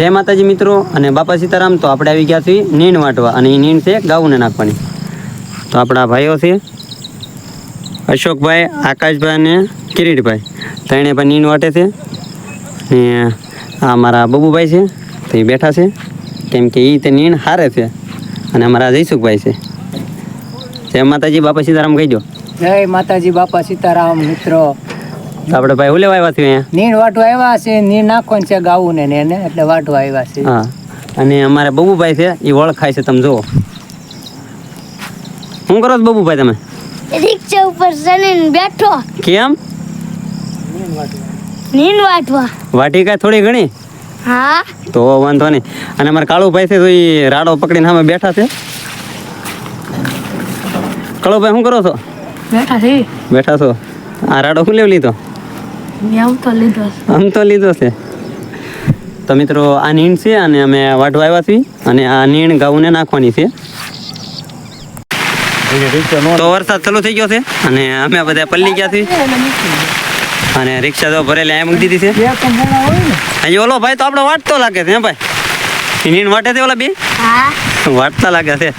જય માતાજી મિત્રો અને બાપા સીતારામ. તો આપણે આવી ગયા છીએ નીણ વાટવા અને એ નીણ છે ગાઉને નાખવાની. તો આપણા ભાઈઓ છે અશોકભાઈ, આકાશભાઈ અને કિરીટભાઈ, ત્રણે પણ નીણ વાટે છે. અને આ મારા બબુભાઈ છે તો એ બેઠા છે કેમ કે એ તે નીણ હારે છે. અને અમારા જયસુખભાઈ છે. જય માતાજી, બાપા સીતારામ કહી દો. જય માતાજી, બાપા સીતારામ. મિત્રો તો આપણે ભાઈ ઉલેવા આવ્યા છીએ અહીંયા નીણ વાટવા આવ્યા છે, નીણ નાખવાનું છે ગાવું ને એને એટલે વાટવા આવ્યા છે. હા, અને અમારે બબુભાઈ છે એ ઓળખાય છે, તમે જુઓ. શું કરો છો બબુભાઈ તમે? રિક્ષા ઉપર ચડીને બેઠો. કેમ? નીણ વાટવા. વાટી કાંઈ થોડી ઘણી? હા. તો વાંધો નહીં. અને અમારા કાળુભાઈ છે તો એ રાડો પકડીને સામે બેઠા છે. કાળુભાઈ શું કરો છો? બેઠા છે. બેઠા છો. આ રાડો શું લેવ લીધો? આમ તો લીધો. આમ તો લીધો છે. તો મિત્રો આ નીણ છે અને અમે વાટવા આવ્યા છીએ અને આ નીણ ગાઉને નાખવાની છે. તો વરસાદ ચાલુ થઈ ગયો છે અને અમે બધા પલ્લી ગયા છીએ અને રિક્ષા તો ભરેલી અહીંયા મૂકી દીધી છે. અહીં ઓલો ભાઈ તો આપણે વાટતો લાગે છે. હે ભાઈ, નીણ વાટે છે ઓલા બે હા. વાટતા લાગે છે.